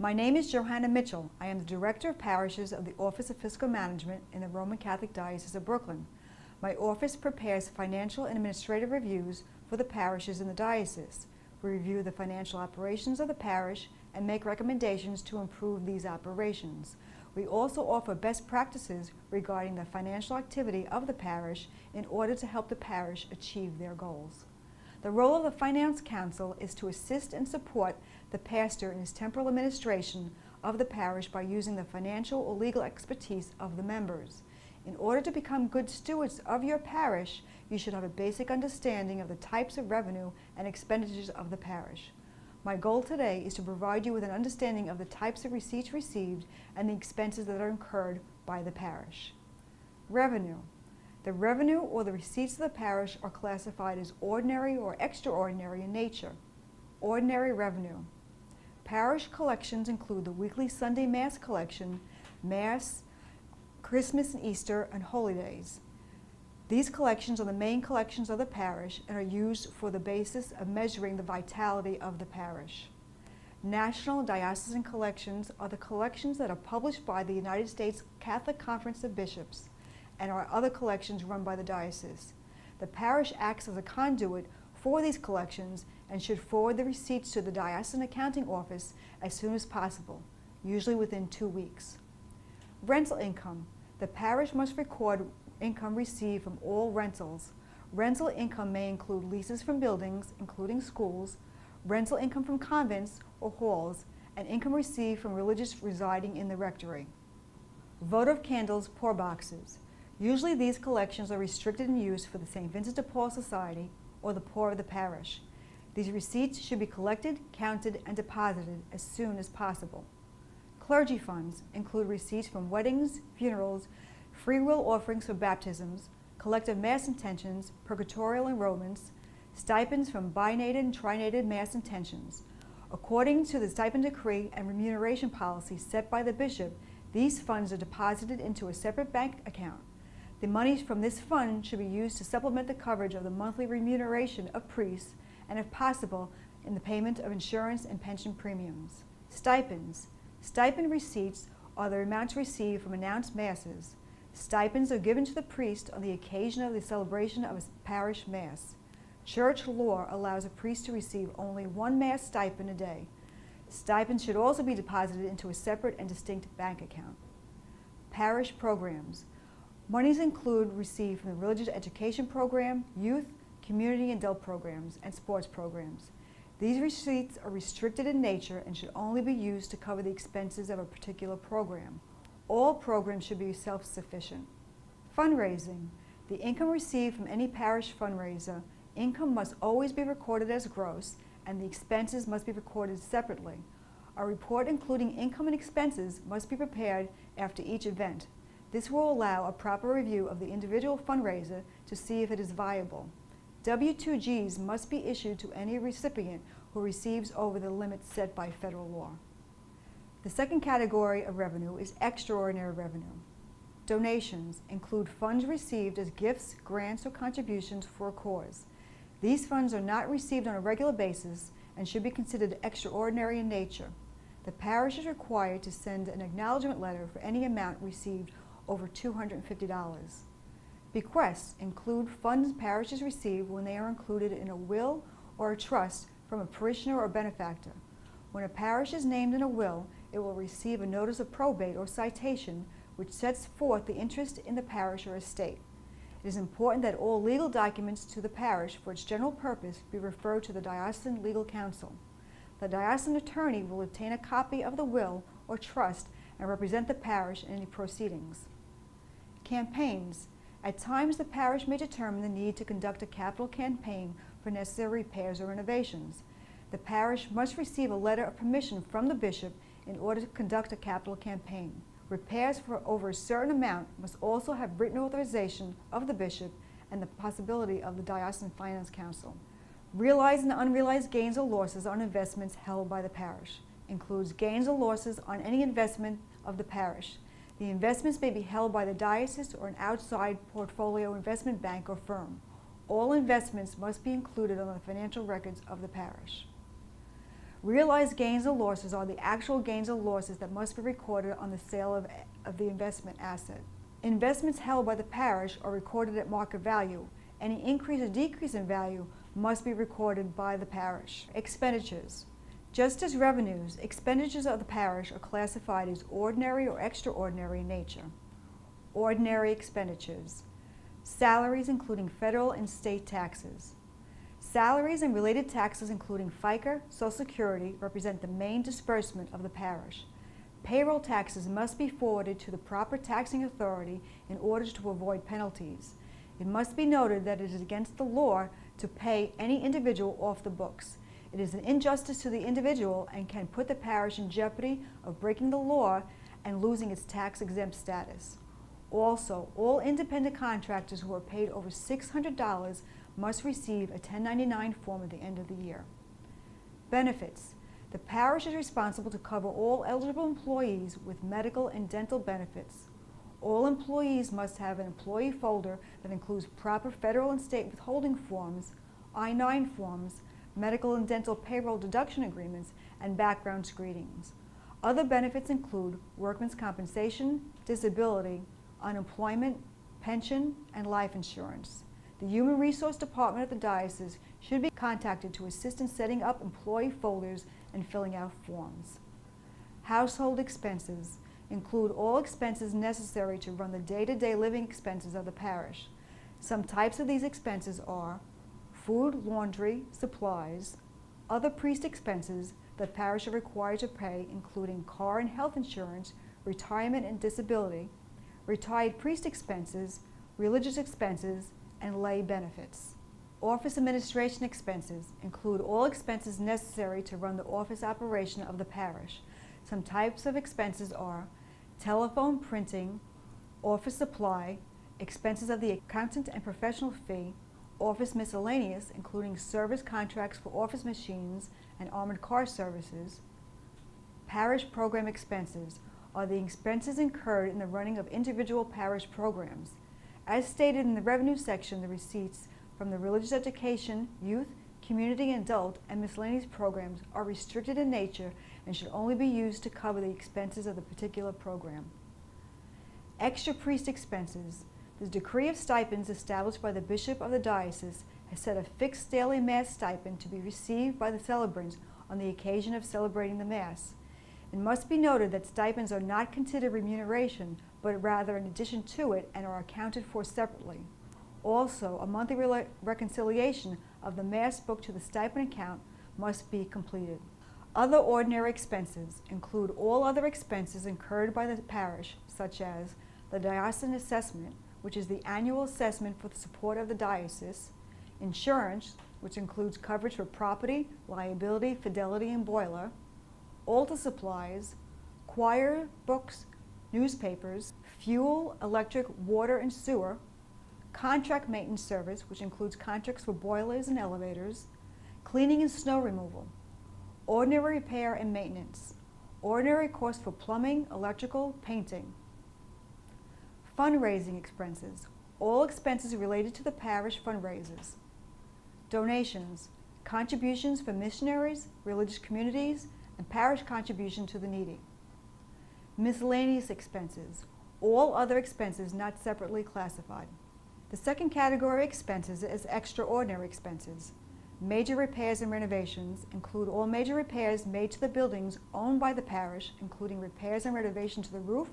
My name is Johanna Mitchell. I am the Director of Parishes of the Office of Fiscal Management in the Roman Catholic Diocese of Brooklyn. My office prepares financial and administrative reviews for the parishes in the diocese. We review the financial operations of the parish and make recommendations to improve these operations. We also offer best practices regarding the financial activity of the parish in order to help the parish achieve their goals. The role of the Finance Council is to assist and support the pastor in his temporal administration of the parish by using the financial or legal expertise of the members. In order to become good stewards of your parish, you should have a basic understanding of the types of revenue and expenditures of the parish. My goal today is to provide you with an understanding of the types of receipts received and the expenses that are incurred by the parish. Revenue. The revenue or the receipts of the parish are classified as ordinary or extraordinary in nature. Ordinary revenue. Parish collections include the weekly Sunday Mass collection, Mass, Christmas and Easter, and Holy Days. These collections are the main collections of the parish and are used for the basis of measuring the vitality of the parish. National diocesan collections are the collections that are published by the United States Catholic Conference of Bishops and are other collections run by the diocese. The parish acts as a conduit for these collections and should forward the receipts to the diocesan accounting office as soon as possible, usually within 2 weeks. Rental income. The parish must record income received from all rentals. Rental income may include leases from buildings, including schools, rental income from convents or halls, and income received from religious residing in the rectory. Votive candles, poor boxes. Usually these collections are restricted in use for the St. Vincent de Paul Society or the poor of the parish. These receipts should be collected, counted, and deposited as soon as possible. Clergy funds include receipts from weddings, funerals, free will offerings for baptisms, collective Mass intentions, purgatorial enrollments, stipends from binated and trinated Mass intentions. According to the stipend decree and remuneration policy set by the bishop, these funds are deposited into a separate bank account. The monies from this fund should be used to supplement the coverage of the monthly remuneration of priests and, if possible, in the payment of insurance and pension premiums. Stipends. Stipend receipts are the amounts received from announced Masses. Stipends are given to the priest on the occasion of the celebration of a parish Mass. Church law allows a priest to receive only one Mass stipend a day. Stipends should also be deposited into a separate and distinct bank account. Parish programs. Monies include received from the religious education program, youth, community and adult programs, and sports programs. These receipts are restricted in nature and should only be used to cover the expenses of a particular program. All programs should be self-sufficient. Fundraising. The income received from any parish fundraiser, income must always be recorded as gross, and the expenses must be recorded separately. A report including income and expenses must be prepared after each event. This will allow a proper review of the individual fundraiser to see if it is viable. W-2Gs must be issued to any recipient who receives over the limits set by federal law. The second category of revenue is extraordinary revenue. Donations include funds received as gifts, grants, or contributions for a cause. These funds are not received on a regular basis and should be considered extraordinary in nature. The parish is required to send an acknowledgement letter for any amount received over $250. Bequests include funds parishes receive when they are included in a will or a trust from a parishioner or benefactor. When a parish is named in a will, it will receive a notice of probate or citation which sets forth the interest in the parish or estate. It is important that all legal documents to the parish for its general purpose be referred to the diocesan legal counsel. The diocesan attorney will obtain a copy of the will or trust and represent the parish in any proceedings. Campaigns. At times, the parish may determine the need to conduct a capital campaign for necessary repairs or renovations. The parish must receive a letter of permission from the bishop in order to conduct a capital campaign. Repairs for over a certain amount must also have written authorization of the bishop and the possibility of the Diocesan Finance Council. Realized and unrealized gains or losses on investments held by the parish. Includes gains or losses on any investment of the parish. The investments may be held by the diocese or an outside portfolio investment bank or firm. All investments must be included on the financial records of the parish. Realized gains or losses are the actual gains or losses that must be recorded on the sale of the investment asset. Investments held by the parish are recorded at market value. Any increase or decrease in value must be recorded by the parish. Expenditures. Just as revenues, expenditures of the parish are classified as ordinary or extraordinary in nature. Ordinary expenditures. Salaries including federal and state taxes. Salaries and related taxes including FICA, Social Security represent the main disbursement of the parish. Payroll taxes must be forwarded to the proper taxing authority in order to avoid penalties. It must be noted that it is against the law to pay any individual off the books. It is an injustice to the individual and can put the parish in jeopardy of breaking the law and losing its tax-exempt status. Also, all independent contractors who are paid over $600 must receive a 1099 form at the end of the year. Benefits. The parish is responsible to cover all eligible employees with medical and dental benefits. All employees must have an employee folder that includes proper federal and state withholding forms, I-9 forms, medical and dental payroll deduction agreements, and background screenings. Other benefits include workman's compensation, disability, unemployment, pension, and life insurance. The Human Resource Department of the Diocese should be contacted to assist in setting up employee folders and filling out forms. Household expenses include all expenses necessary to run the day-to-day living expenses of the parish. Some types of these expenses are food, laundry, supplies, other priest expenses that parish are required to pay, including car and health insurance, retirement and disability, retired priest expenses, religious expenses, and lay benefits. Office administration expenses include all expenses necessary to run the office operation of the parish. Some types of expenses are telephone, printing, office supply, expenses of the accountant and professional fee, office miscellaneous, including service contracts for office machines and armored car services. Parish program expenses are the expenses incurred in the running of individual parish programs. As stated in the revenue section, the receipts from the religious education, youth, community, adult, and miscellaneous programs are restricted in nature and should only be used to cover the expenses of the particular program. Extra priest expenses. The decree of stipends established by the bishop of the diocese has set a fixed daily Mass stipend to be received by the celebrants on the occasion of celebrating the Mass. It must be noted that stipends are not considered remuneration, but rather in addition to it and are accounted for separately. Also, a monthly reconciliation of the Mass book to the stipend account must be completed. Other ordinary expenses include all other expenses incurred by the parish, such as the diocesan assessment, which is the annual assessment for the support of the diocese, insurance, which includes coverage for property, liability, fidelity, and boiler, altar supplies, choir, books, newspapers, fuel, electric, water, and sewer, contract maintenance service, which includes contracts for boilers and elevators, cleaning and snow removal, ordinary repair and maintenance, ordinary costs for plumbing, electrical, painting, fundraising expenses, all expenses related to the parish fundraisers, donations, contributions for missionaries, religious communities, and parish contribution to the needy. Miscellaneous expenses, all other expenses not separately classified. The second category of expenses is extraordinary expenses. Major repairs and renovations include all major repairs made to the buildings owned by the parish, including repairs and renovation to the roof,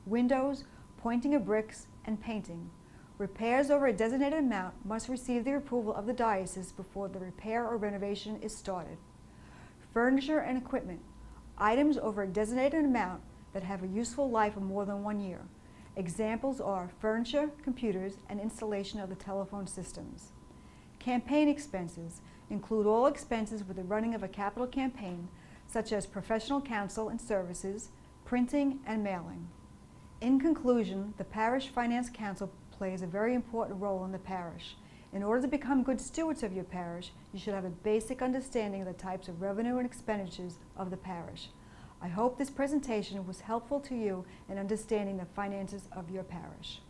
windows, pointing of bricks, and painting. Repairs over a designated amount must receive the approval of the diocese before the repair or renovation is started. Furniture and equipment, items over a designated amount that have a useful life of more than 1 year. Examples are furniture, computers, and installation of the telephone systems. Campaign expenses include all expenses with the running of a capital campaign, such as professional counsel and services, printing, and mailing. In conclusion, the Parish Finance Council plays a very important role in the parish. In order to become good stewards of your parish, you should have a basic understanding of the types of revenue and expenditures of the parish. I hope this presentation was helpful to you in understanding the finances of your parish.